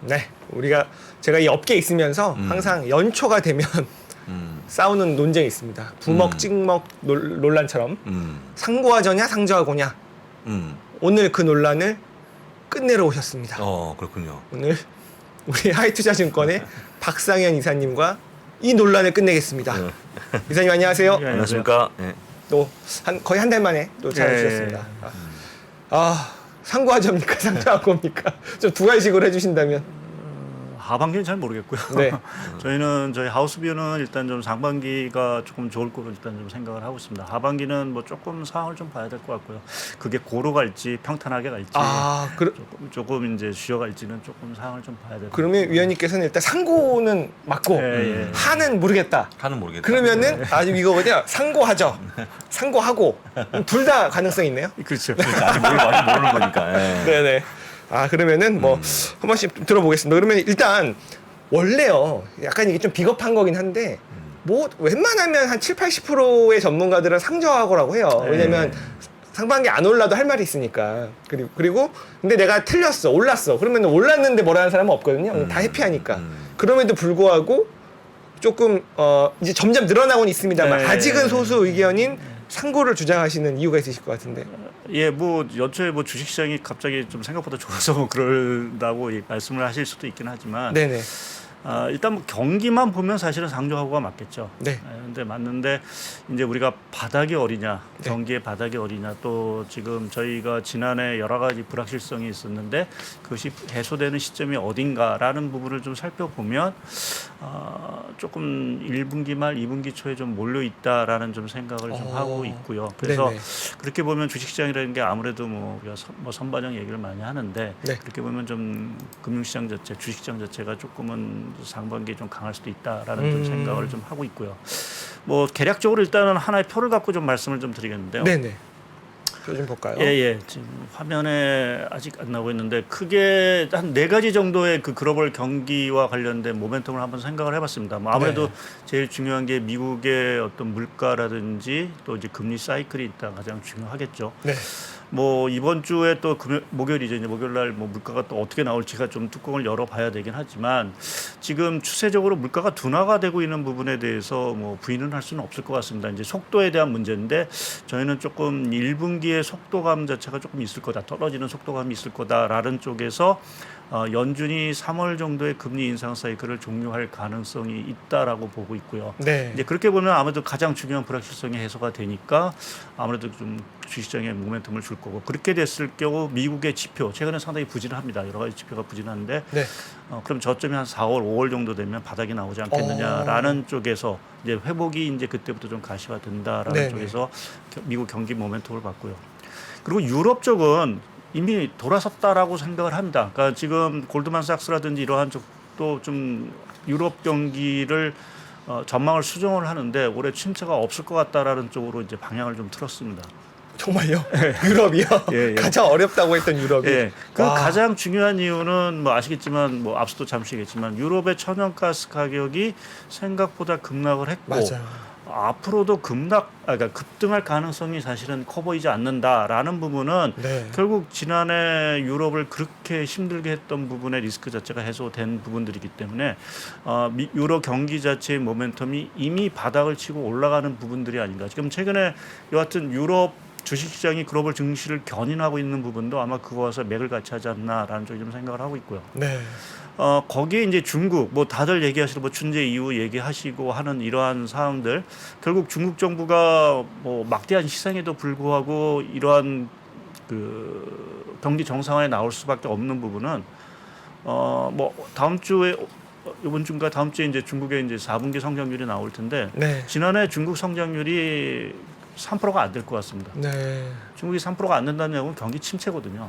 네, 제가 이 업계에 있으면서 항상 연초가 되면 싸우는 논쟁이 있습니다. 부먹 찍먹 논란처럼 상고하저냐 상저하고냐. 오늘 그 논란을 끝내러 오셨습니다. 그렇군요. 오늘 우리 하이투자증권의 박상현 이사님과 이 논란을 끝내겠습니다. 이사님 안녕하세요. 안녕하십니까. 네. 또 거의 한 달 만에 또 찾아주셨습니다. 상고하저입니까 상저하고입니까? 좀 두 가지식으로 해주신다면. 하반기는 잘 모르겠고요. 네. 저희 하우스뷰는 일단 좀 상반기가 조금 좋을 거로 일단 좀 생각을 하고 있습니다. 하반기는 뭐 조금 상황을 좀 봐야 될 것 같고요. 그게 고로 갈지 평탄하게 갈지 조금 이제 쉬어갈지는 조금 상황을 좀 봐야 될 것 같아요. 그러면 위원님께서는 일단 상고는 맞고 하는 모르겠다. 하는 모르겠다. 그러면은 아직 이거 뭐냐 상고하죠. 상고하고 둘 다 가능성이 있네요. 그렇죠. 아직 모르는 거니까. 네. 네네. 그러면은 뭐 한 번씩 좀 들어보겠습니다. 그러면 일단 원래요. 약간 이게 좀 비겁한 거긴 한데 뭐 웬만하면 한 7, 80%의 전문가들은 상저하고라고 해요. 왜냐면 상반기 안 올라도 할 말이 있으니까. 그리고 근데 내가 틀렸어. 올랐어. 그러면 올랐는데 뭐라는 사람은 없거든요. 다 해피하니까. 그럼에도 불구하고 조금 이제 점점 늘어나고는 있습니다만 아직은 소수 의견인 상고를 주장하시는 이유가 있으실 것 같은데. 예, 뭐 연초에 뭐 주식시장이 갑자기 좀 생각보다 좋아서 뭐 그러다고 말씀을 하실 수도 있긴 하지만, 네네. 일단 뭐 경기만 보면 사실은 상저하고가 맞겠죠. 네. 근데 맞는데 이제 우리가 바닥이 어디냐, 경기의 바닥이 어디냐, 또 지금 저희가 지난해 여러 가지 불확실성이 있었는데 그것이 해소되는 시점이 어딘가라는 부분을 좀 살펴보면 조금 1분기 말 2분기 초에 좀 몰려 있다라는 좀 생각을 좀 하고 있고요. 그래서 네네. 그렇게 보면 주식시장이라는 게 아무래도 뭐 우리가 선반영 얘기를 많이 하는데 그렇게 보면 좀 금융시장 자체, 주식시장 자체가 조금은 상반기에 좀 강할 수도 있다라는 좀 생각을 좀 하고 있고요. 뭐 개략적으로 일단은 하나의 표를 갖고 좀 말씀을 좀 드리겠는데요. 네네. 표 좀 볼까요? 예. 지금 화면에 아직 안 나오고 있는데 크게 한 4가지 정도의 그 글로벌 경기와 관련된 모멘텀을 한번 생각을 해봤습니다. 뭐 아무래도 제일 중요한 게 미국의 어떤 물가라든지 또 이제 금리 사이클이 일단 가장 중요하겠죠. 네. 뭐 이번 주에 또 목요일이죠. 이제 목요일 날 뭐 물가가 또 어떻게 나올지가 좀 뚜껑을 열어봐야 되긴 하지만 지금 추세적으로 물가가 둔화가 되고 있는 부분에 대해서 뭐 부인은 할 수는 없을 것 같습니다. 이제 속도에 대한 문제인데 저희는 조금 1분기의 속도감 자체가 조금 있을 거다. 떨어지는 속도감이 있을 거다라는 쪽에서 연준이 3월 정도의 금리 인상 사이클을 종료할 가능성이 있다라고 보고 있고요. 네. 이제 그렇게 보면 아무래도 가장 중요한 불확실성이 해소가 되니까 아무래도 좀 주식시장에 모멘텀을 줄 거고 그렇게 됐을 경우 미국의 지표 최근에 상당히 부진합니다. 여러 가지 지표가 부진한데 그럼 저점이 한 4월, 5월 정도 되면 바닥이 나오지 않겠느냐라는 쪽에서 이제 회복이 이제 그때부터 좀 가시화 된다라는 쪽에서 미국 경기 모멘텀을 봤고요. 그리고 유럽 쪽은 이미 돌아섰다라고 생각을 합니다. 그러니까 지금 골드만삭스라든지 이러한 쪽도 좀 유럽 경기를 전망을 수정을 하는데 올해 침체가 없을 것 같다라는 쪽으로 이제 방향을 좀 틀었습니다. 정말요? 유럽이요? 가장 어렵다고 했던 유럽이. 그 가장 중요한 이유는 뭐 아시겠지만 뭐 앞서도 잠시 얘기했지만 유럽의 천연가스 가격이 생각보다 급락을 했고 앞으로도 그러니까 급등할 가능성이 사실은 커 보이지 않는다라는 부분은 결국 지난해 유럽을 그렇게 힘들게 했던 부분의 리스크 자체가 해소된 부분들이기 때문에 유로 경기 자체의 모멘텀이 이미 바닥을 치고 올라가는 부분들이 아닌가. 지금 최근에 여하튼 유럽 주식시장이 글로벌 증시를 견인하고 있는 부분도 아마 그거와서 맥을 같이 하지 않나라는 쪽에 좀 생각을 하고 있고요. 거기에 이제 중국 뭐 다들 얘기하시는 뭐 춘제 이후 얘기하시고 하는 이러한 사항들 결국 중국 정부가 뭐 막대한 시장에도 불구하고 이러한 그 경기 정상화에 나올 수밖에 없는 부분은 뭐 다음 주에 이번 주인가 다음 주에 이제 중국의 이제 4분기 성장률이 나올 텐데 지난해 중국 성장률이 3%가 안 될 것 같습니다. 중국이 3%가 안 된다는 얘기는 경기 침체거든요.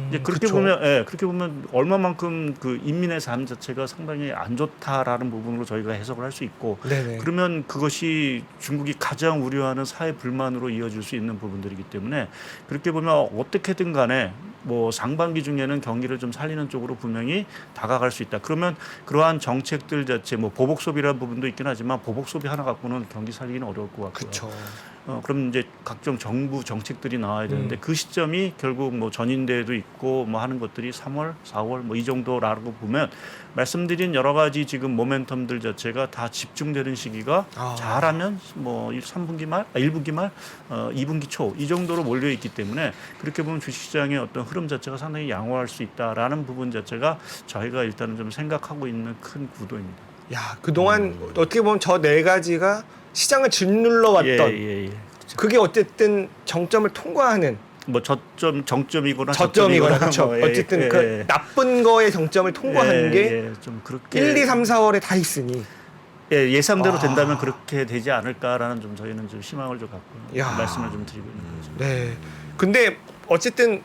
이제 그렇게 보면 그렇게 보면 얼마만큼 그 인민의 삶 자체가 상당히 안 좋다라는 부분으로 저희가 해석을 할 수 있고 그러면 그것이 중국이 가장 우려하는 사회 불만으로 이어질 수 있는 부분들이기 때문에 그렇게 보면 어떻게든 간에 뭐 상반기 중에는 경기를 좀 살리는 쪽으로 분명히 다가갈 수 있다. 그러면 그러한 정책들 자체 뭐 보복 소비라는 부분도 있긴 하지만 보복 소비 하나 갖고는 경기 살리기는 어려울 것 같고요. 그럼 이제 각종 정부 정책들이 나와야 되는데 그 시점이 결국 뭐 전인대도 있고 뭐 하는 것들이 3월, 4월 뭐 이 정도라고 보면 말씀드린 여러 가지 지금 모멘텀들 자체가 다 집중되는 시기가 잘하면 뭐 3분기 말, 1분기 말, 2분기 초 이 정도로 몰려 있기 때문에 그렇게 보면 주식시장의 어떤 흐름 자체가 상당히 양호할 수 있다라는 부분 자체가 저희가 일단은 좀 생각하고 있는 큰 구도입니다. 야, 그동안 어떻게 보면 저 네 가지가 시장을 짓눌러 왔던 예. 그게 어쨌든 정점을 통과하는 뭐 정점이거나 저점이거나 그렇죠. 뭐, 어쨌든 그 나쁜 거의 정점을 통과하는 게 좀 그렇게 1, 2, 3, 4월에 다 있으니 예상대로 된다면 그렇게 되지 않을까라는 좀 저희는 좀 희망을 좀 갖고 야. 말씀을 좀 드리고 있는 거죠. 네. 근데 어쨌든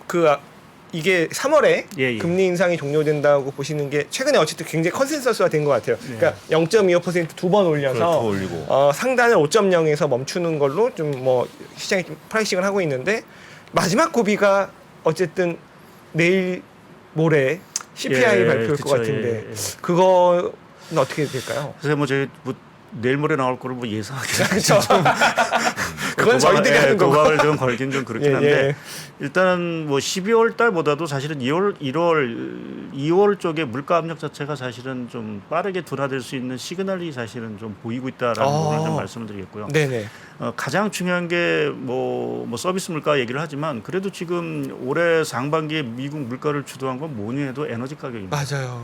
이게 3월에 예. 금리 인상이 종료된다고 보시는 게 최근에 어쨌든 굉장히 컨센서스가 된 것 같아요. 그러니까 0.25% 두 번 올려서 더 올리고. 상단을 5.0에서 멈추는 걸로 좀 뭐 시장이 좀 프라이싱을 하고 있는데 마지막 고비가 어쨌든 내일 모레 CPI 발표일 것 같은데 그거는 어떻게 될까요? 그래서 뭐 저희 뭐 내일 모레 나올 거를 뭐 예상하기는 그렇죠. 그건 저희들이 하는 거고. 도박을 좀 걸긴 좀 그렇긴 예, 한데 예. 일단은 뭐 12월 달보다도 사실은 2월 쪽에 물가 압력 자체가 사실은 좀 빠르게 둔화될 수 있는 시그널이 사실은 좀 보이고 있다라는 부분을 좀 말씀을 드리겠고요. 네네. 가장 중요한 게 뭐 서비스 물가 얘기를 하지만 그래도 지금 올해 상반기에 미국 물가를 주도한 건 뭐니 해도 에너지 가격입니다. 맞아요.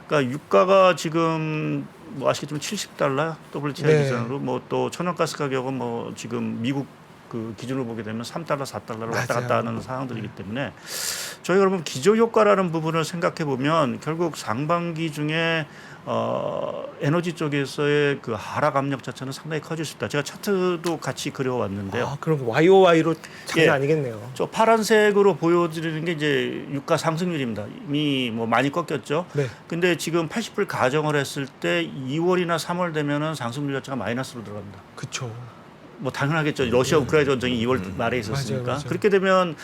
그러니까 유가가 지금 뭐 아시겠지만 $70 WTI 네. 기준으로 뭐 또 천연가스 가격은 뭐 지금 미국 그 기준으로 보게 되면 $3, $4를 왔다 갔다 하는 상황들이기 때문에 저희가 그러면 기저 효과라는 부분을 생각해 보면 결국 상반기 중에 에너지 쪽에서의 그 하락 압력 자체는 상당히 커질 수 있다. 제가 차트도 같이 그려왔는데요. 그럼 YOY로 장난 예. 아니겠네요. 저 파란색으로 보여드리는 게 이제 유가 상승률입니다. 이미 뭐 많이 꺾였죠. 네. 근데 지금 80불 가정을 했을 때 2월이나 3월 되면은 상승률 자체가 마이너스로 들어갑니다. 그쵸. 뭐 당연하겠죠. 러시아 우크라이나 전쟁이 2월 말에 있었으니까. 맞아요. 그렇게 되면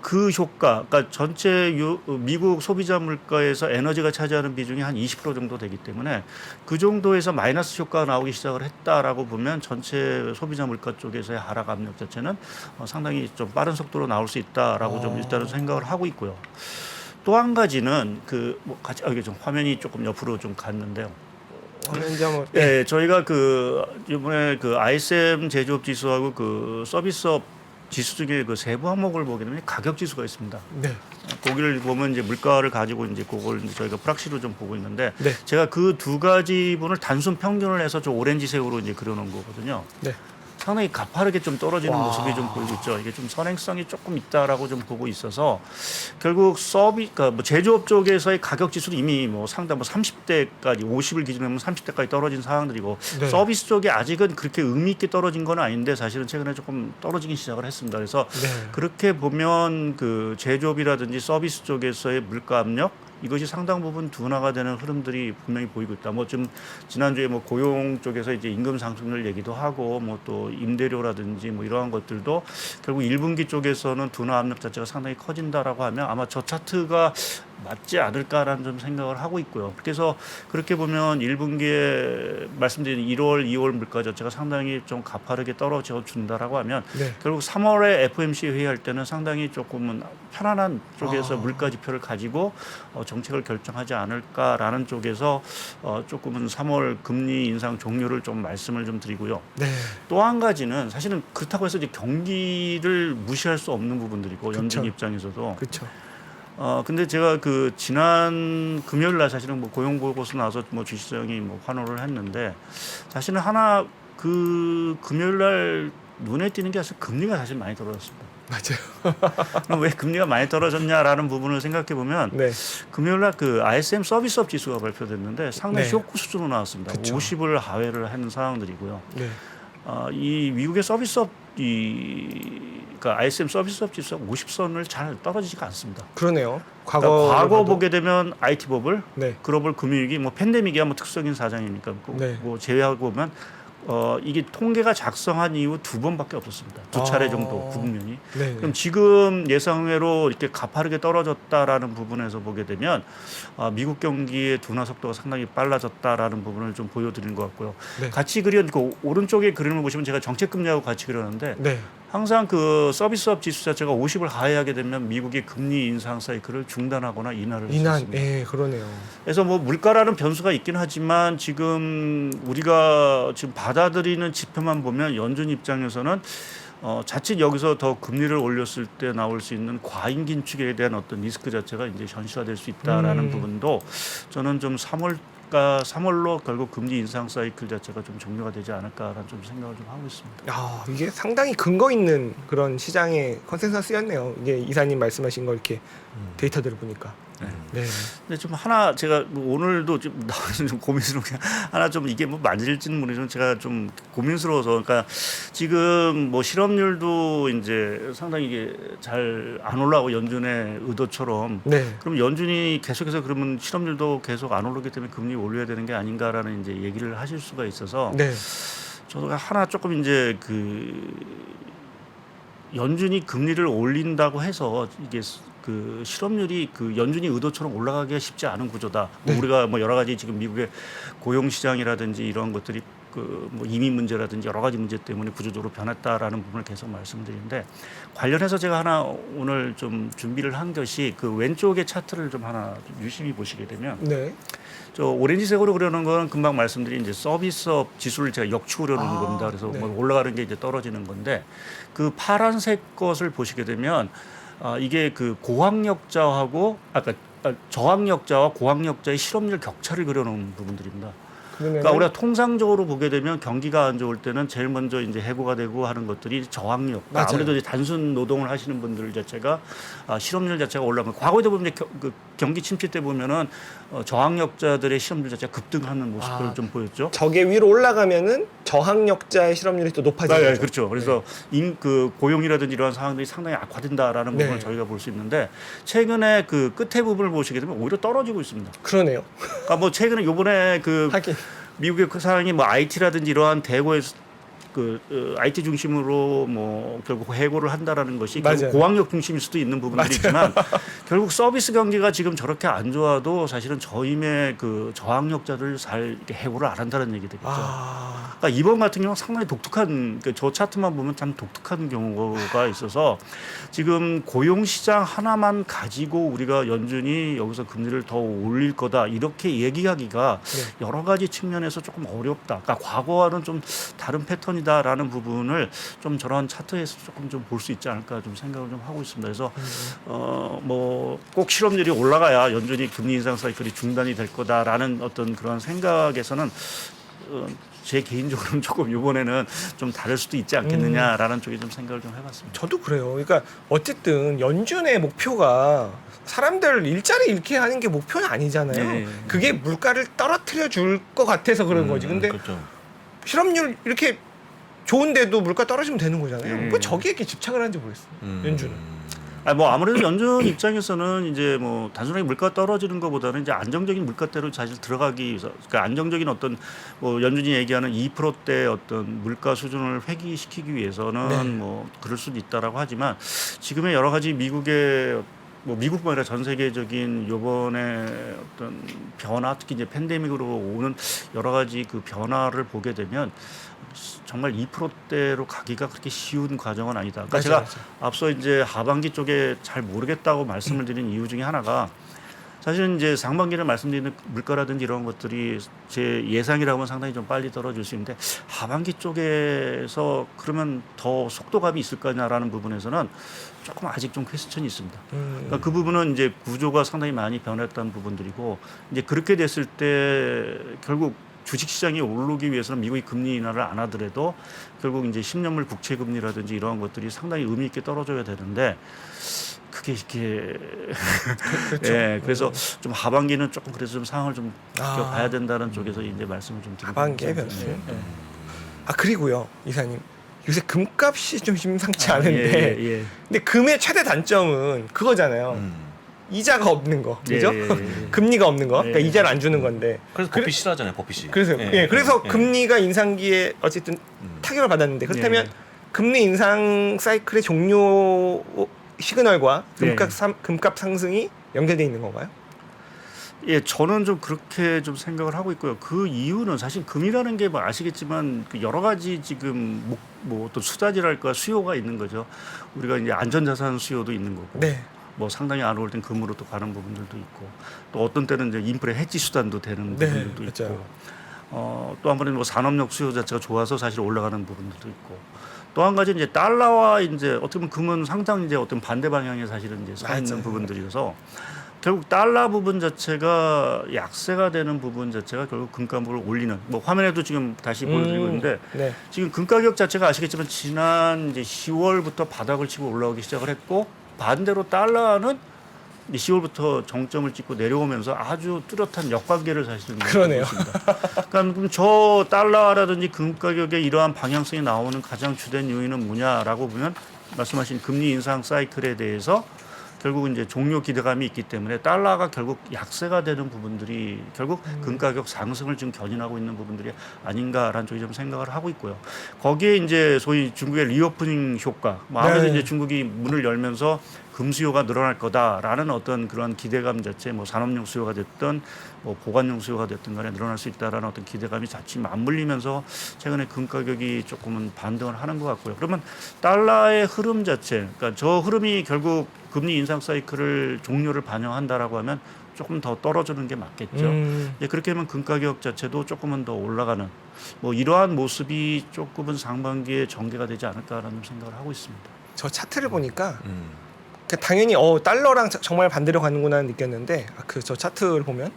그 효과, 그러니까 전체 미국 소비자 물가에서 에너지가 차지하는 비중이 한 20% 정도 되기 때문에 그 정도에서 마이너스 효과가 나오기 시작을 했다라고 보면 전체 소비자 물가 쪽에서의 하락 압력 자체는 상당히 좀 빠른 속도로 나올 수 있다라고 좀 일단은 생각을 하고 있고요. 또 한 가지는 이게 좀 화면이 조금 옆으로 좀 갔는데요. 화면지 한번. 네, 저희가 이번에 ISM 제조업 지수하고 그 서비스업 지수 중에 그 세부 항목을 보게 되면 가격 지수가 있습니다. 네. 거기를 보면 이제 물가를 가지고 이제 그걸 이제 저희가 프락시로 좀 보고 있는데 네. 제가 그 두 가지 분을 단순 평균을 해서 저 오렌지색으로 이제 그려놓은 거거든요. 네. 상당히 가파르게 좀 떨어지는 와. 모습이 좀 보이고 있죠. 이게 좀 선행성이 조금 있다라고 좀 보고 있어서 결국 그러니까 뭐 제조업 쪽에서의 가격 지수도 이미 뭐 상당 30대까지 50을 기준으로 하면 30대까지 떨어진 상황들이고 네. 서비스 쪽이 아직은 그렇게 의미 있게 떨어진 건 아닌데 사실은 최근에 조금 떨어지기 시작을 했습니다. 그래서 네. 그렇게 보면 그 제조업이라든지 서비스 쪽에서의 물가 압력 이것이 상당 부분 둔화가 되는 흐름들이 분명히 보이고 있다. 뭐 좀 지난주에 뭐 고용 쪽에서 이제 임금 상승률 얘기도 하고 뭐 또 임대료라든지 뭐 이러한 것들도 결국 1분기 쪽에서는 둔화 압력 자체가 상당히 커진다라고 하면 아마 저 차트가 맞지 않을까라는 좀 생각을 하고 있고요. 그래서 그렇게 보면 1분기에 말씀드린 1월, 2월 물가 자체가 상당히 좀 가파르게 떨어져 준다라고 하면 네. 결국 3월에 FOMC 회의할 때는 상당히 조금은 편안한 쪽에서 물가 지표를 가지고 정책을 결정하지 않을까라는 쪽에서 조금은 3월 금리 인상 종료를 좀 말씀을 좀 드리고요. 네. 또 한 가지는 사실은 그렇다고 해서 이제 경기를 무시할 수 없는 부분들이고 연준 입장에서도 그렇죠. 근데 제가 그 지난 금요일 날 사실은 뭐 고용 보고서 나와서 뭐 주시장이 뭐 환호를 했는데 사실은 하나 그 금요일 날 눈에 띄는 게 사실 금리가 사실 많이 떨어졌습니다. 맞아요. 그럼 왜 금리가 많이 떨어졌냐라는 부분을 생각해 보면 네. 금요일 날 그 ISM 서비스업 지수가 발표됐는데 상당히 네. 쇼크 수준으로 나왔습니다. 그쵸. 50을 하회를 하는 상황들이고요. 네. 이 미국의 서비스업 그러니까 ISM 서비스업 지수가 50선을 잘 떨어지지가 않습니다. 그러네요. 그러니까 과거 봐도. 보게 되면 IT 버블, 네. 글로벌 금융위기, 뭐 팬데믹이야 뭐 특수적인 사정이니까 네. 뭐 제외하고 보면 이게 통계가 작성한 이후 2번밖에 없었습니다. 2차례 정도 국면이. 네. 그럼 지금 예상외로 이렇게 가파르게 떨어졌다라는 부분에서 보게 되면 미국 경기의 둔화 속도가 상당히 빨라졌다라는 부분을 좀 보여드리는 것 같고요. 네. 같이 그린 그 오른쪽에 그림을 보시면 제가 정책금리하고 같이 그렸는데 네. 항상 그 서비스업 지수 자체가 50을 하회하게 되면 미국이 금리 인상 사이클을 중단하거나 인하를 할 수 있습니다. 예, 그러네요. 그래서 뭐 물가라는 변수가 있긴 하지만 지금 우리가 지금 받아들이는 지표만 보면 연준 입장에서는 자칫 여기서 더 금리를 올렸을 때 나올 수 있는 과잉 긴축에 대한 어떤 리스크 자체가 이제 현실화될 수 있다라는 부분도 저는 좀 3월로 결국 금리 인상 사이클 자체가 좀 종료가 되지 않을까라는 좀 생각을 좀 하고 있습니다. 야, 이게 상당히 근거 있는 그런 시장의 컨센서스였네요. 이게 이사님 말씀하신 거 이렇게 데이터들을 보니까. 네. 근데 좀 하나 제가 뭐 오늘도 좀 나와서 좀 고민스러운 게 하나 좀 이게 뭐 맞을지는 모르지만 제가 좀 고민스러워서 그러니까 지금 뭐 실업률도 이제 상당히 이게 잘 안 올라오고 연준의 의도처럼 네. 그럼 연준이 계속해서 그러면 실업률도 계속 안 오르기 때문에 금리 올려야 되는 게 아닌가라는 이제 얘기를 하실 수가 있어서 네. 저도 하나 조금 이제 그 연준이 금리를 올린다고 해서 이게 그 실업률이 그 연준이 의도처럼 올라가기가 쉽지 않은 구조다. 네. 우리가 뭐 여러 가지 지금 미국의 고용 시장이라든지 이런 것들이 그 뭐 이민 문제라든지 여러 가지 문제 때문에 구조적으로 변했다라는 부분을 계속 말씀드리는데 관련해서 제가 하나 오늘 좀 준비를 한 것이 그 왼쪽의 차트를 좀 하나 좀 유심히 보시게 되면 네. 저 오렌지색으로 그려놓은 거는 금방 말씀드린 이제 서비스업 지수를 제가 역축으로 놓은 겁니다. 그래서 네. 뭐 올라가는 게 이제 떨어지는 건데 그 파란색 것을 보시게 되면 이게 그 고학력자하고 아까 저학력자와 고학력자의 실업률 격차를 그려놓은 부분들입니다. 그러니까 우리가 통상적으로 보게 되면 경기가 안 좋을 때는 제일 먼저 이제 해고가 되고 하는 것들이 저학력. 맞아요. 아무래도 이제 단순 노동을 하시는 분들 자체가 실업률 자체가 올라가면 과거에도 보면 이제 그 경기 침체 때 보면은 저학력자들의 실업률 자체가 급등하는 모습을 좀 보였죠. 저게 위로 올라가면은 저학력자의 실업률이 또 높아지는 네, 거죠. 그렇죠. 그래서 그 고용이라든지 이러한 상황들이 상당히 악화된다라는 네. 부분을 저희가 볼 수 있는데 최근에 그 끝에 부분을 보시게 되면 오히려 떨어지고 있습니다. 그러네요. 그러니까 뭐 최근에 요번에 그 하긴. 미국의 그 상황이 뭐 IT라든지 이러한 대고의 그 IT 중심으로 뭐 결국 해고를 한다라는 것이 결국 맞아요. 고학력 중심일 수도 있는 부분들이 있지만 결국 서비스 경기가 지금 저렇게 안 좋아도 사실은 저임의 그 저학력자들 잘 이렇게 해고를 안 한다는 얘기 되겠죠. 그러니까 이번 같은 경우는 상당히 독특한 저 차트만 보면 참 독특한 경우가 있어서 지금 고용 시장 하나만 가지고 우리가 연준이 여기서 금리를 더 올릴 거다 이렇게 얘기하기가 네. 여러 가지 측면에서 조금 어렵다. 그러니까 과거와는 좀 다른 패턴이다라는 부분을 좀 저런 차트에서 조금 좀 볼 수 있지 않을까 좀 생각을 좀 하고 있습니다. 그래서 뭐 꼭 실업률이 올라가야 연준이 금리 인상 사이클이 중단이 될 거다라는 어떤 그런 생각에서는 제 개인적으로는 조금 이번에는 좀 다를 수도 있지 않겠느냐라는 쪽에 좀 생각을 좀 해봤습니다. 저도 그래요. 그러니까 어쨌든 연준의 목표가 사람들 일자리 잃게 하는 게 목표는 아니잖아요. 네. 그게 물가를 떨어뜨려 줄 것 같아서 그런 거지. 근데 그렇죠. 실업률 이렇게 좋은데도 물가 떨어지면 되는 거잖아요. 네. 왜 저기에 이렇게 집착을 하는지 모르겠어요. 연준은. 뭐 아무래도 연준 입장에서는 이제 뭐 단순하게 물가 떨어지는 것보다는 이제 안정적인 물가대로 사실 들어가기 위해서 그러니까 안정적인 어떤 뭐 연준이 얘기하는 2%대 어떤 물가 수준을 회귀시키기 위해서는 네. 뭐 그럴 수도 있다라고 하지만 지금의 여러 가지 미국의 뭐 미국뿐만 아니라 전 세계적인 요번에 어떤 변화 특히 이제 팬데믹으로 오는 여러 가지 그 변화를 보게 되면 정말 2%대로 가기가 그렇게 쉬운 과정은 아니다. 그러니까 제가 앞서 이제 하반기 쪽에 잘 모르겠다고 말씀을 드린 이유 중에 하나가 사실은 이제 상반기를 말씀드리는 물가라든지 이런 것들이 제 예상이라고 하면 상당히 좀 빨리 떨어질 수 있는데 하반기 쪽에서 그러면 더 속도감이 있을 거냐라는 부분에서는 조금 아직 좀 퀘스천이 있습니다. 그러니까 그 부분은 이제 구조가 상당히 많이 변했다는 부분들이고 이제 그렇게 됐을 때 결국 주식시장이 오르기 위해서는 미국이 금리 인하를 안 하더라도 결국 이제 10년물 국채 금리라든지 이러한 것들이 상당히 의미 있게 떨어져야 되는데 그게 이렇게 그렇죠. 예, 그래서 좀 하반기는 조금 그래서 좀 상황을 좀 지켜봐야 된다는 쪽에서 이제 말씀을 좀 드리고 하반기에 변수. 예. 그리고요, 이사님. 요새 금값이 좀 심상치 아, 않은데 예. 근데 금의 최대 단점은 그거잖아요. 이자가 없는 거, 그죠? 예. 금리가 없는 거, 그러니까 예. 이자를 안 주는 건데. 그래서 버핏이 싫어하잖아요, 버핏이. 그래서 그래서 금리가 인상기에 어쨌든 타격을 받았는데 그렇다면 예. 금리 인상 사이클의 종료 시그널과 예. 금값 상승이 연결돼 있는 건가요? 예, 저는 좀 그렇게 좀 생각을 하고 있고요. 그 이유는 사실 금이라는 게 뭐 아시겠지만 그 여러 가지 지금 뭐 또 수단이랄까 수요가 있는 거죠. 우리가 이제 안전자산 수요도 있는 거고, 네. 뭐 상당히 안 오를 땐 금으로 또 가는 부분들도 있고, 또 어떤 때는 이제 인플레 해지 수단도 되는 네, 부분들도 맞아요. 있고, 또 한 번은 뭐 산업력 수요 자체가 좋아서 사실 올라가는 부분들도 있고. 또 한 가지 이제 달러와 이제 어떻게 보면 금은 상당히 이제 어떤 반대 방향에 사실은 이제 서 있는 맞아요. 부분들이어서 결국 달러 부분 자체가 약세가 되는 부분 자체가 결국 금값을 올리는 뭐 화면에도 지금 다시 보여드리고 있는데 네. 지금 금 가격 자체가 아시겠지만 지난 이제 10월부터 바닥을 치고 올라오기 시작을 했고 반대로 달러는 이제 10월부터 정점을 찍고 내려오면서 아주 뚜렷한 역관계를 사실은 그러네요. 보고 있습니다. 그러니까 그럼 저 달러라든지 금 가격의 이러한 방향성이 나오는 가장 주된 요인은 뭐냐라고 보면 말씀하신 금리 인상 사이클에 대해서 결국 이제 종료 기대감이 있기 때문에 달러가 결국 약세가 되는 부분들이 결국 금 가격 상승을 지금 견인하고 있는 부분들이 아닌가라는 쪽이 좀 생각을 하고 있고요. 거기에 이제 소위 중국의 리오프닝 효과, 뭐 아무래도 네. 이제 중국이 문을 열면서 금 수요가 늘어날 거다라는 어떤 그런 기대감 자체, 뭐 산업용 수요가 됐든 뭐 보관용 수요가 됐든 간에 늘어날 수 있다라는 어떤 기대감이 자칫 맞물리면서 최근에 금 가격이 조금은 반등을 하는 것 같고요. 그러면 달러의 흐름 자체, 그러니까 저 흐름이 결국 금리 인상 사이클을 종료를 반영한다라고 하면 조금 더 떨어지는 게 맞겠죠. 예, 그렇게 하면 금 가격 자체도 조금은 더 올라가는 뭐 이러한 모습이 조금은 상반기에 전개가 되지 않을까라는 생각을 하고 있습니다. 저 차트를 보니까 그러니까 당연히 달러랑 정말 반대로 가는구나 느꼈는데 그 저 차트를 보면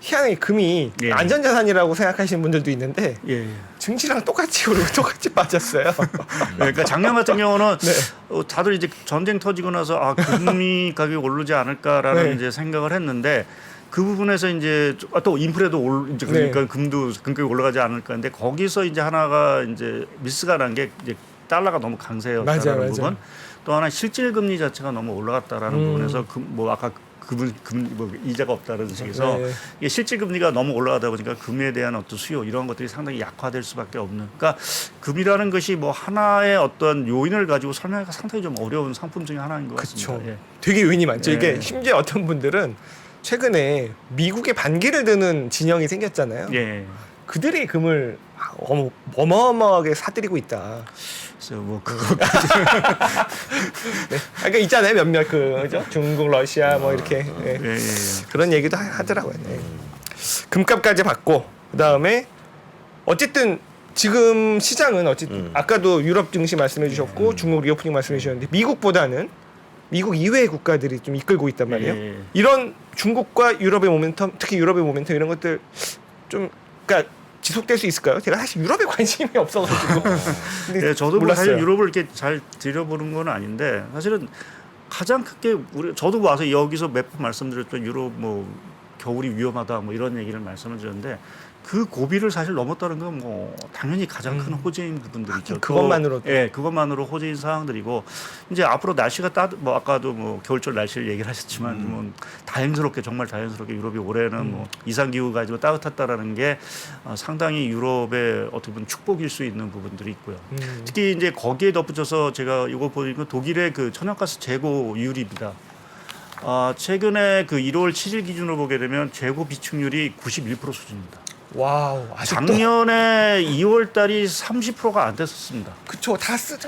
희한하게 금이 예. 안전자산이라고 생각하시는 분들도 있는데 예. 증시랑 똑같이 오르고 똑같이 빠졌어요. 그러니까 작년 같은 경우는 네. 다들 이제 전쟁 터지고 나서 금리 가격이 오르지 않을까라는 네. 이제 생각을 했는데 그 부분에서 이제 또 인플레도 이제 그러니까 네. 금도 금값이 올라가지 않을까 근데 거기서 이제 하나가 이제 미스가 난 게 이제 달러가 너무 강세였다라는 맞아요. 부분 또 하나 실질 금리 자체가 너무 올라갔다라는 부분에서 뭐 아까 뭐 이자가 없다는 식에서 네. 이게 실질 금리가 너무 올라가다 보니까 금에 대한 어떤 수요 이런 것들이 상당히 약화될 수밖에 없는. 그러니까 금이라는 것이 뭐 하나의 어떤 요인을 가지고 설명하기가 상당히 좀 어려운 상품 중에 하나인 것 같습니다. 그렇죠. 예. 되게 요인이 많죠. 예. 이게 심지어 어떤 분들은 최근에 미국에 반기를 드는 진영이 생겼잖아요. 예. 그들이 금을 어마어마하게 사들이고 있다. 그래서 뭐 그거 네. 그러니까 있잖아요. 몇몇 그죠? 중국, 러시아 뭐 이렇게 예. 예. 그런 얘기도 하더라고요. 네. 금값까지 받고 그다음에 어쨌든 지금 시장은 어쨌든 아까도 유럽 증시 말씀해 주셨고 중국 리오프닝 말씀해 주셨는데 미국보다는 미국 이외의 국가들이 좀 이끌고 있단 말이에요. 예. 이런 중국과 유럽의 모멘텀, 특히 유럽의 모멘텀 이런 것들 좀 그러니까 지속될 수 있을까요? 제가 사실 유럽에 관심이 없어가지고. 근데 예, 저도 뭐 몰랐어요. 사실 유럽을 이렇게 잘 들여보는 건 아닌데 사실은 가장 크게 저도 와서 여기서 몇 번 말씀드렸던 유럽 뭐 겨울이 위험하다 뭐 이런 얘기를 말씀을 드렸는데 그 고비를 사실 넘었다는 건 뭐 당연히 가장 큰 호재인 부분들이죠. 그것만으로도. 예, 그것만으로 호재인 사항들이고 이제 앞으로 날씨가 뭐 아까도 뭐 겨울철 날씨를 얘기를 하셨지만 뭐 다행스럽게 정말 다행스럽게 유럽이 올해는 뭐 이상 기후가 가지고 따뜻했다라는 게 상당히 유럽의 어떻게 보면 축복일 수 있는 부분들이 있고요. 특히 이제 거기에 덧붙여서 제가 이거 보니까 독일의 그 천연가스 재고율입니다. 최근에 그 1월 7일 기준으로 보게 되면 재고 비축률이 91% 수준입니다. 와우. 아직도. 작년에 2월 달이 30%가 안 됐었습니다. 그쵸.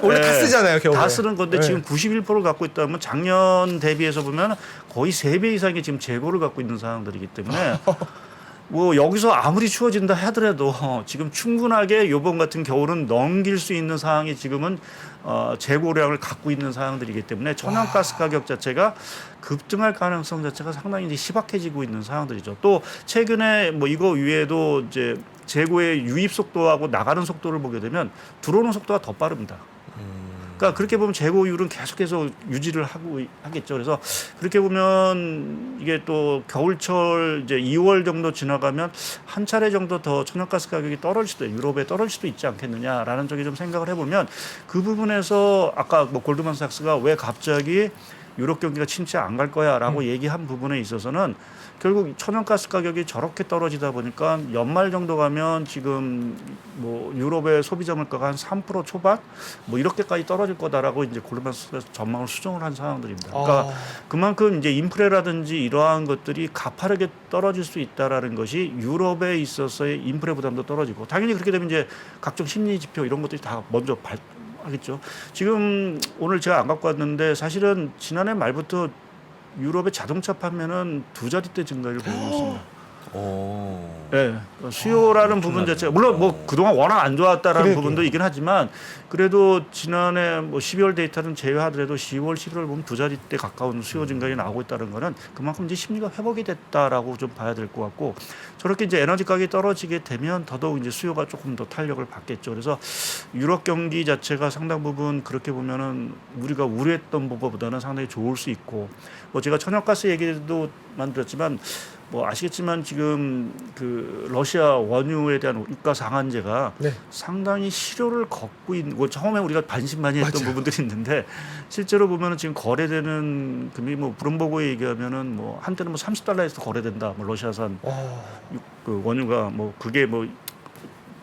원래 다 쓰잖아요. 겨울에. 다 쓰는 건데 네. 지금 91%를 갖고 있다면 작년 대비해서 보면 거의 3배 이상의 지금 재고를 갖고 있는 상황들이기 때문에 뭐 여기서 아무리 추워진다 하더라도 지금 충분하게 이번 같은 겨울은 넘길 수 있는 상황이 지금은 재고량을 갖고 있는 상황들이기 때문에 천연가스 가격 자체가 급등할 가능성 자체가 상당히 이제 희박해지고 있는 상황들이죠. 또 최근에 뭐 이거 위에도 이제 재고의 유입 속도하고 나가는 속도를 보게 되면 들어오는 속도가 더 빠릅니다. 그러니까 그렇게 보면 재고율은 계속해서 유지를 하겠죠. 그래서 그렇게 보면 이게 또 겨울철 이제 2월 정도 지나가면 한 차례 정도 더 천연가스 가격이 떨어질 수도 유럽에 떨어질 수도 있지 않겠느냐라는 쪽에 좀 생각을 해보면 그 부분에서 아까 뭐 골드만삭스가 왜 갑자기 유럽 경기가 침체 안 갈 거야라고 얘기한 부분에 있어서는 결국 천연가스 가격이 저렇게 떨어지다 보니까 연말 정도 가면 지금 뭐 유럽의 소비자 물가가 한 3% 초반 뭐 이렇게까지 떨어질 거다라고 이제 골드만삭스에서 전망을 수정을 한 상황들입니다. 그러니까 그만큼 이제 인플레라든지 이러한 것들이 가파르게 떨어질 수 있다라는 것이 유럽에 있어서의 인플레 부담도 떨어지고 당연히 그렇게 되면 이제 각종 심리 지표 이런 것들이 다 먼저 하겠죠. 지금 오늘 제가 안 갖고 왔는데 사실은 지난해 말부터 유럽의 자동차 판매는 2자릿대 증가를 보이고 있습니다. 오. 네, 수요라는 부분 자체가 물론 뭐 그동안 워낙 안 좋았다라는 그래도. 부분도 있긴 하지만 그래도 지난해 뭐 12월 데이터는 제외하더라도 10월, 11월 보면 2자릿대 가까운 수요 증가가 나오고 있다는 거는 그만큼 이제 심리가 회복이 됐다라고 좀 봐야 될 것 같고 저렇게 이제 에너지 가격이 떨어지게 되면 더더욱 이제 수요가 조금 더 탄력을 받겠죠. 그래서 유럽 경기 자체가 상당 부분 그렇게 보면은 우리가 우려했던 부분보다는 상당히 좋을 수 있고 뭐 제가 천연가스 얘기도 만들었지만 뭐 아시겠지만 지금 그 러시아 원유에 대한 유가 상한제가 네. 상당히 실효를 걷고 있는 거 처음에 우리가 반신반의했던 맞아요. 부분들이 있는데 실제로 보면은 지금 거래되는 금이 뭐 브룸버그에 얘기하면은 뭐 한때는 뭐 $30에서 거래된다. 뭐 러시아산 그 원유가 뭐 그게 뭐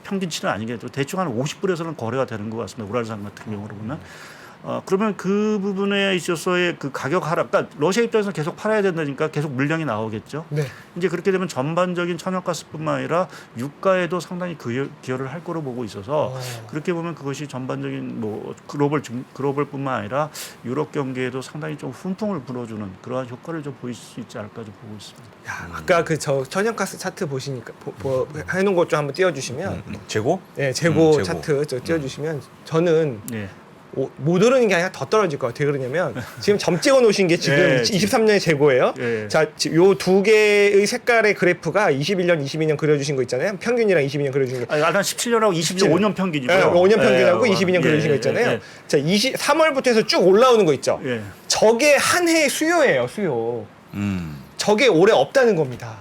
평균치는 아니겠죠. 대충 한 50불에서는 거래가 되는 것 같습니다. 우랄산 같은 경우로 보면. 그러면 그 부분에 있어서의 그 가격 하락, 그러니까 러시아 입장에서 계속 팔아야 된다니까 계속 물량이 나오겠죠. 네. 이제 그렇게 되면 전반적인 천연가스뿐만 아니라 유가에도 상당히 기여를 할 거로 보고 있어서 그렇게 보면 그것이 전반적인 뭐 글로벌뿐만 아니라 유럽 경기에도 상당히 좀 훈풍을 불어주는 그러한 효과를 좀 보일 수 있지 않을까 좀 보고 있습니다. 야, 아까 그 저 천연가스 차트 보시니까 해놓은 것 좀 한번 띄워주시면 재고? 네, 재고 재고. 차트 저 띄워주시면 저는 네. 못 오르는 게 아니라 더 떨어질 것 같아요. 그러냐면 지금 점 찍어 놓으신 게 지금 예, 23년의 재고예요. 예. 자, 요 두 개의 색깔의 그래프가 21년, 22년 그려주신 거 있잖아요. 평균이랑 22년 그려주신 거. 한 17년하고 22년 5년 평균이고요. 네, 5년 평균하고 예, 22년 그려주신 거 있잖아요. 예, 자, 3월부터 해서 쭉 올라오는 거 있죠. 예. 저게 한 해의 수요예요, 수요. 저게 올해 없다는 겁니다.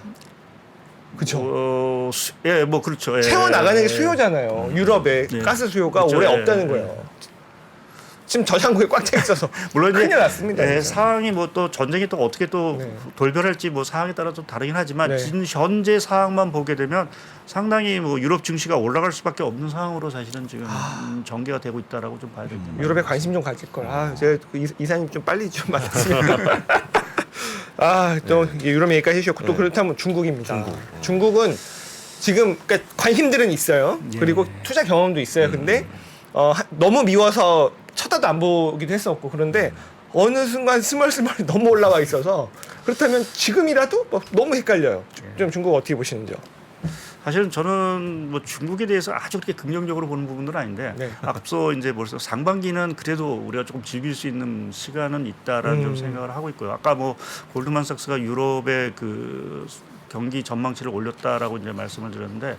그렇죠. 예, 뭐 그렇죠. 예. 채워 나가는 게 수요잖아요. 유럽의 네. 가스 수요가 그렇죠. 올해 예, 없다는 예. 거예요. 지금 저장고에 꽉 차 있어서 물론 이제 큰일 났습니다. 예, 진짜. 상황이 뭐 또 전쟁이 또 어떻게 또 네. 돌변할지 뭐 상황에 따라 좀 다르긴 하지만 네. 지금 현재 상황만 보게 되면 상당히 뭐 유럽 증시가 올라갈 수밖에 없는 상황으로 사실은 지금 전개가 되고 있다라고 좀 봐야 됩니다. 유럽에 관심 좀 가질 걸. 제가 그 이사님 좀 빨리 좀 만났으면. 또 유럽 얘기까지 해주셨고 또 그렇다면 중국입니다. 중국은 지금 그러니까 관심들은 있어요. 예. 그리고 투자 경험도 있어요. 근데 너무 미워서 쳐다도 안 보기도 했었고 그런데 어느 순간 스멀스멀 너무 올라와 있어서 그렇다면 지금이라도 너무 헷갈려요. 좀 중국 어떻게 보시는지요? 사실은 저는 뭐 중국에 대해서 아주 그렇게 긍정적으로 보는 부분들은 아닌데 네. 앞서 이제 벌써 상반기는 그래도 우리가 조금 즐길 수 있는 시간은 있다라는 좀 생각을 하고 있고요. 아까 뭐 골드만삭스가 유럽의 그 경기 전망치를 올렸다라고 이제 말씀을 드렸는데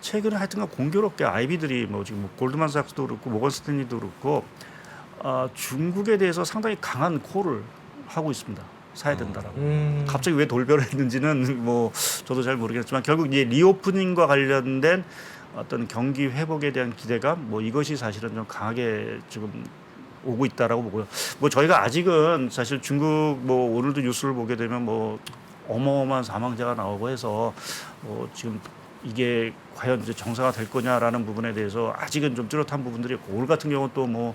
최근에 하여튼간 공교롭게 아이비들이 뭐 지금 골드만삭스도 그렇고 모건스탠리도 그렇고 중국에 대해서 상당히 강한 콜을 하고 있습니다. 사야 된다라고. 갑자기 왜 돌변했는지는 뭐 저도 잘 모르겠지만 결국 이제 리오프닝과 관련된 어떤 경기 회복에 대한 기대감 뭐 이것이 사실은 좀 강하게 지금 오고 있다라고 보고요. 뭐 저희가 아직은 사실 중국 뭐 오늘도 뉴스를 보게 되면 뭐 어마어마한 사망자가 나오고 해서 지금 이게 과연 이제 정상화 될 거냐라는 부분에 대해서 아직은 좀 뚜렷한 부분들이 있고 올 같은 경우는 또 뭐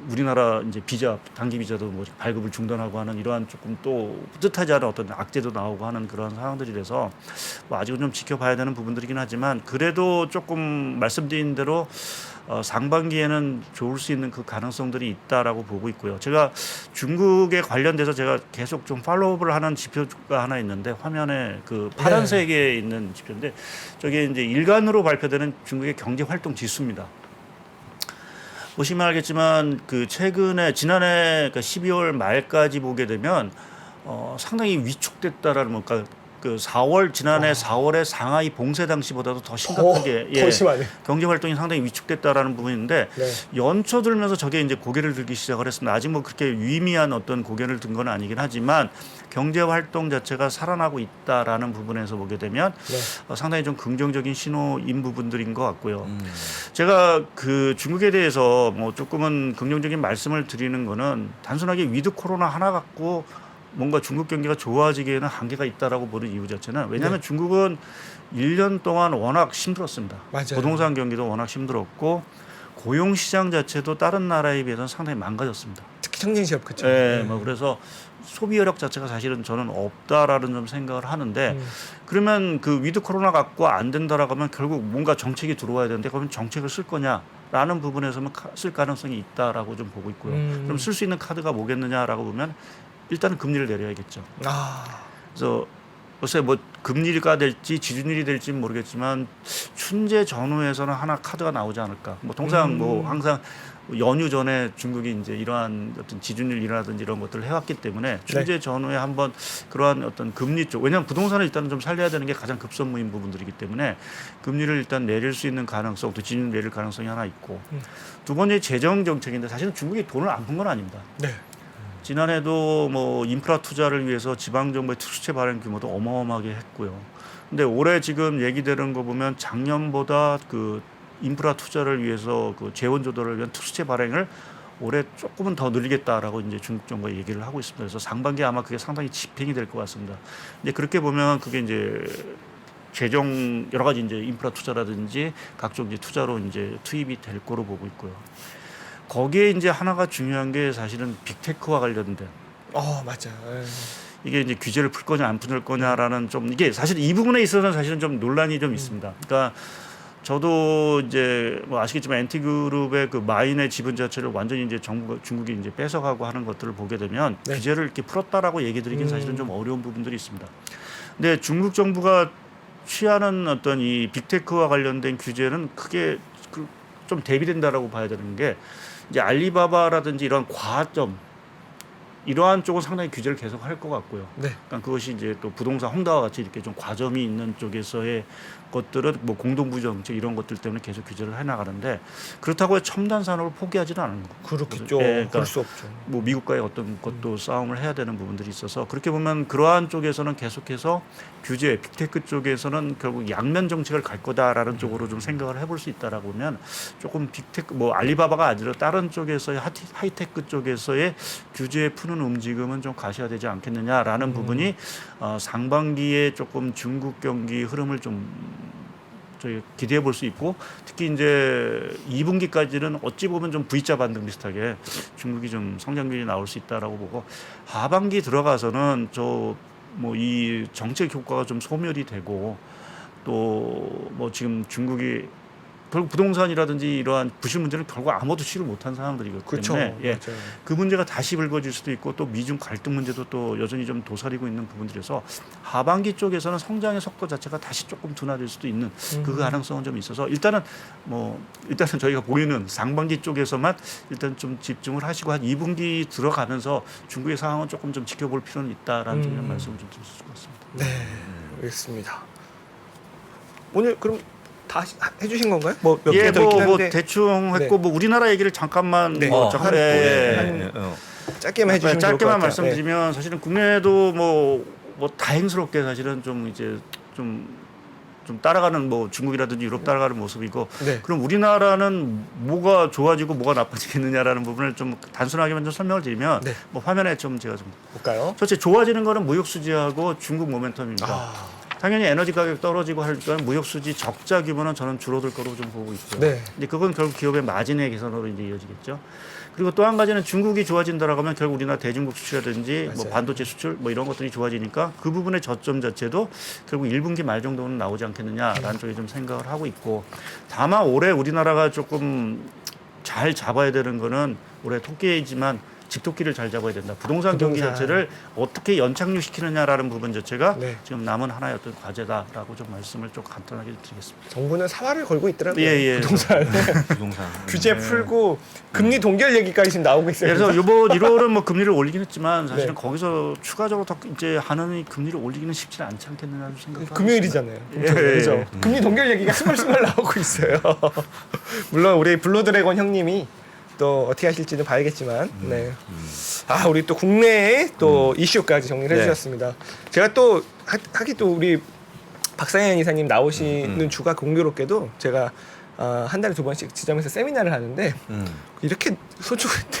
우리나라 이제 비자 단기 비자도 뭐 발급을 중단하고 하는 이러한 조금 또 뜻하지 않은 어떤 악재도 나오고 하는 그런 상황들이라서 뭐 아직은 좀 지켜봐야 되는 부분들이긴 하지만 그래도 조금 말씀드린 대로 상반기에는 좋을 수 있는 그 가능성들이 있다라고 보고 있고요. 제가 중국에 관련돼서 제가 계속 좀 팔로우업을 하는 지표가 하나 있는데 화면에 그 파란색에 있는 지표인데 저게 이제 일간으로 발표되는 중국의 경제 활동 지수입니다. 보시면 알겠지만 그 최근에 지난해 그러니까 12월 말까지 보게 되면 상당히 위축됐다라는 뭔가 그 4월 지난해 4월에 상하이 봉쇄 당시보다도 더 심각하게 더 심하네. 경제 활동이 상당히 위축됐다라는 부분인데 네. 연초 들면서 저게 이제 고개를 들기 시작을 했습니다. 아직 뭐 그렇게 유의미한 어떤 고개를 든 건 아니긴 하지만 경제 활동 자체가 살아나고 있다라는 부분에서 보게 되면 네. 상당히 좀 긍정적인 신호인 부분들인 것 같고요. 제가 그 중국에 대해서 뭐 조금은 긍정적인 말씀을 드리는 거는 단순하게 위드 코로나 하나 갖고 뭔가 중국 경기가 좋아지기에는 한계가 있다라고 보는 이유 자체는 왜냐하면 네. 중국은 1년 동안 워낙 힘들었습니다. 맞아요. 부동산 경기도 워낙 힘들었고 고용 시장 자체도 다른 나라에 비해서는 상당히 망가졌습니다. 특히 청진시업 그렇죠. 네, 뭐 그래서 소비 여력 자체가 사실은 저는 없다라는 좀 생각을 하는데 그러면 그 위드 코로나 갖고 안 된다라고 하면 결국 뭔가 정책이 들어와야 되는데 그러면 정책을 쓸 거냐라는 부분에서는 쓸 가능성이 있다라고 좀 보고 있고요. 그럼 쓸 수 있는 카드가 뭐겠느냐라고 보면 일단은 금리를 내려야겠죠. 그래서 글쎄 뭐 금리가 될지 지준율이 될지 는 모르겠지만 춘제 전후에서는 하나 카드가 나오지 않을까. 뭐 통상 뭐 항상 연휴 전에 중국이 이제 이러한 어떤 지준율이라든지 이런 것들을 해왔기 때문에 춘제 전후에 한번 그러한 어떤 금리 쪽 왜냐하면 부동산을 일단은 좀 살려야 되는 게 가장 급선무인 부분들이기 때문에 금리를 일단 내릴 수 있는 가능성 또 지준율 내릴 가능성이 하나 있고 두 번째 재정 정책인데 사실은 중국이 돈을 안 푼 건 아닙니다. 네. 지난해도 뭐 인프라 투자를 위해서 지방 정부의 특수채 발행 규모도 어마어마하게 했고요. 근데 올해 지금 얘기되는 거 보면 작년보다 그 인프라 투자를 위해서 그 재원 조달을 위한 특수채 발행을 올해 조금은 더 늘리겠다라고 이제 중국 정부가 얘기를 하고 있습니다. 그래서 상반기에 아마 그게 상당히 집행이 될 것 같습니다. 근데 그렇게 보면 그게 이제 재정 여러 가지 이제 인프라 투자라든지 각종 이제 투자로 이제 투입이 될 거로 보고 있고요. 거기에 이제 하나가 중요한 게 사실은 빅테크와 관련된 맞아요. 이게 이제 규제를 풀 거냐 안 풀 거냐라는 좀 이게 사실 이 부분에 있어서는 사실은 좀 논란이 좀 있습니다. 그러니까 저도 이제 뭐 아시겠지만 엔티그룹의 그 마인의 지분 자체를 완전히 이제 중국이 이제 뺏어가고 하는 것들을 보게 되면 네. 규제를 이렇게 풀었다라고 얘기드리긴 사실은 좀 어려운 부분들이 있습니다. 근데 중국 정부가 취하는 어떤 이 빅테크와 관련된 규제는 크게 좀 대비된다라고 봐야 되는 게 이제 알리바바라든지 이런 과점 이러한 쪽은 상당히 규제를 계속 할 것 같고요. 네. 그러니까 그것이 이제 또 부동산 헝다와 같이 이렇게 좀 과점이 있는 쪽에서의 것들은 뭐 공동부유 정책 이런 것들 때문에 계속 규제를 해나가는데 그렇다고 첨단 산업을 포기하지는 않는 거고. 그렇겠죠. 그러니까 그럴 수 없죠. 뭐 미국과의 어떤 것도 싸움을 해야 되는 부분들이 있어서 그렇게 보면 그러한 쪽에서는 계속해서 규제, 빅테크 쪽에서는 결국 양면 정책을 갈 거다라는 쪽으로 좀 생각을 해볼 수 있다라고 보면 조금 빅테크 뭐 알리바바가 아니라 다른 쪽에서의 하이테크 쪽에서의 규제 푸는 움직임은 좀 가셔야되지 않겠느냐라는 부분이 상반기에 조금 중국 경기 흐름을 좀 저희 기대해 볼 수 있고 특히 이제 2분기까지는 어찌 보면 좀 V자 반등 비슷하게 중국이 좀 성장률이 나올 수 있다라고 보고 하반기 들어가서는 저 뭐 이 정책 효과가 좀 소멸이 되고 또 뭐 지금 중국이 결국 부동산이라든지 이러한 부실 문제는 결국 아무도 치료 못한 상황들이기 때문에 맞아요. 그 문제가 다시 불거질 수도 있고 또 미중 갈등 문제도 또 여전히 좀 도사리고 있는 부분들에서 하반기 쪽에서는 성장의 속도 자체가 다시 조금 둔화될 수도 있는 그 가능성은 좀 있어서 일단은 저희가 보이는 상반기 쪽에서만 일단 좀 집중을 하시고 한 2분기 들어가면서 중국의 상황은 조금 좀 지켜볼 필요는 있다라는 쪽의 말씀을 좀 드릴 수 있을 것 같습니다. 네, 알겠습니다. 오늘 그럼 다 해주신 건가요? 뭐 몇 개 더 있긴 한데 뭐 대충 했고 네. 뭐 우리나라 얘기를 잠깐만 네. 잠깐 짧게만 해주시면 좋을 것 짧게만 같아요. 말씀드리면 사실은 국내도 뭐 다행스럽게 사실은 좀 이제 좀 따라가는 뭐 중국이라든지 유럽 따라가는 모습이고 네. 그럼 우리나라는 뭐가 좋아지고 뭐가 나빠지겠느냐라는 부분을 좀 단순하게만 좀 설명을 드리면 네. 뭐 화면에 좀 제가 좀 볼까요? 첫째 좋아지는 거는 무역 수지하고 중국 모멘텀입니다. 당연히 에너지 가격 떨어지고 하니까 무역 수지 적자 규모는 저는 줄어들 거로 좀 보고 있고요. 네. 근데 그건 결국 기업의 마진의 개선으로 이제 이어지겠죠. 그리고 또 한 가지는 중국이 좋아진다라고 하면 결국 우리나라 대중국 수출이라든지 뭐 맞아요. 반도체 수출 뭐 이런 것들이 좋아지니까 그 부분의 저점 자체도 결국 1분기 말 정도는 나오지 않겠느냐라는 쪽에 좀 생각을 하고 있고 다만 올해 우리나라가 조금 잘 잡아야 되는 거는 올해 토끼이지만 집토끼를 잘 잡아야 된다. 부동산 경기 자체를 어떻게 연착륙시키느냐라는 부분 자체가 네. 지금 남은 하나의 어떤 과제다라고 좀 말씀을 좀 간단하게 드리겠습니다. 정부는 사활을 걸고 있더라고요. 예. 부동산 부동산. 규제 풀고 금리 동결 얘기까지 지금 나오고 있어요. 그래서 이번 1월은 뭐 금리를 올리긴 했지만 사실은 네. 거기서 추가적으로 더 이제 하는 금리를 올리기는 쉽지는 않지 않겠느냐 생각을 금요일이잖아요. 예. 그렇죠. 금리 동결 얘기가 스멀스멀 나오고 있어요. 물론 우리 블루드래곤 형님이 또 어떻게 하실지는 봐야겠지만, 네. 아 우리 또 국내의 또 이슈까지 정리를 네. 해주셨습니다. 제가 또 하기 또 우리 박상현 이사님 나오시는 주가 공교롭게도 제가 한 달에 2번씩 지점에서 세미나를 하는데 이렇게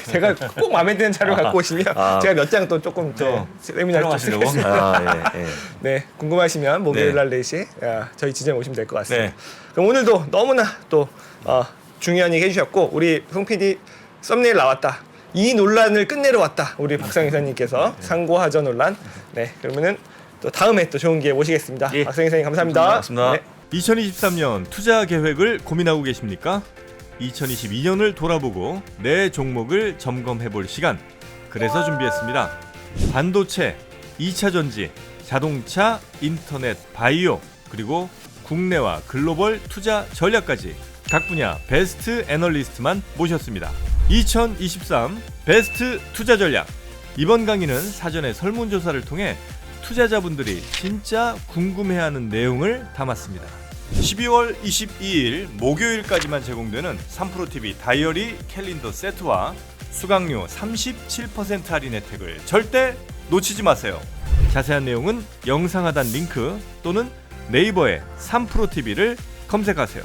제가 꼭 마음에 드는 자료를 갖고 오시면 제가 몇 장 또 조금 더 세미나를 좀 촬영하시려고? 쓰겠습니다. 예. 네, 궁금하시면 목요일 네. 날 4시에 저희 지점에 오시면 될 것 같습니다. 네. 그럼 오늘도 너무나 또 중요한 얘기 해주셨고 우리 송 PD 썸네일 나왔다. 이 논란을 끝내러 왔다. 우리 박상 이사님께서 상고하저 논란. 네, 그러면은 또 다음에 또 좋은 기회 모시겠습니다. 예. 박상 이사님 감사합니다. 고맙습니다. 네. 2023년 투자 계획을 고민하고 계십니까? 2022년을 돌아보고 내 종목을 점검해 볼 시간. 그래서 준비했습니다. 반도체, 2차 전지, 자동차, 인터넷, 바이오, 그리고 국내와 글로벌 투자 전략까지 각 분야 베스트 애널리스트만 모셨습니다. 2023 베스트 투자 전략. 이번 강의는 사전에 설문조사를 통해 투자자분들이 진짜 궁금해하는 내용을 담았습니다. 12월 22일 목요일까지만 제공되는 3프로TV 다이어리 캘린더 세트와 수강료 37% 할인 혜택을 절대 놓치지 마세요. 자세한 내용은 영상 하단 링크 또는 네이버에 3프로TV를 검색하세요.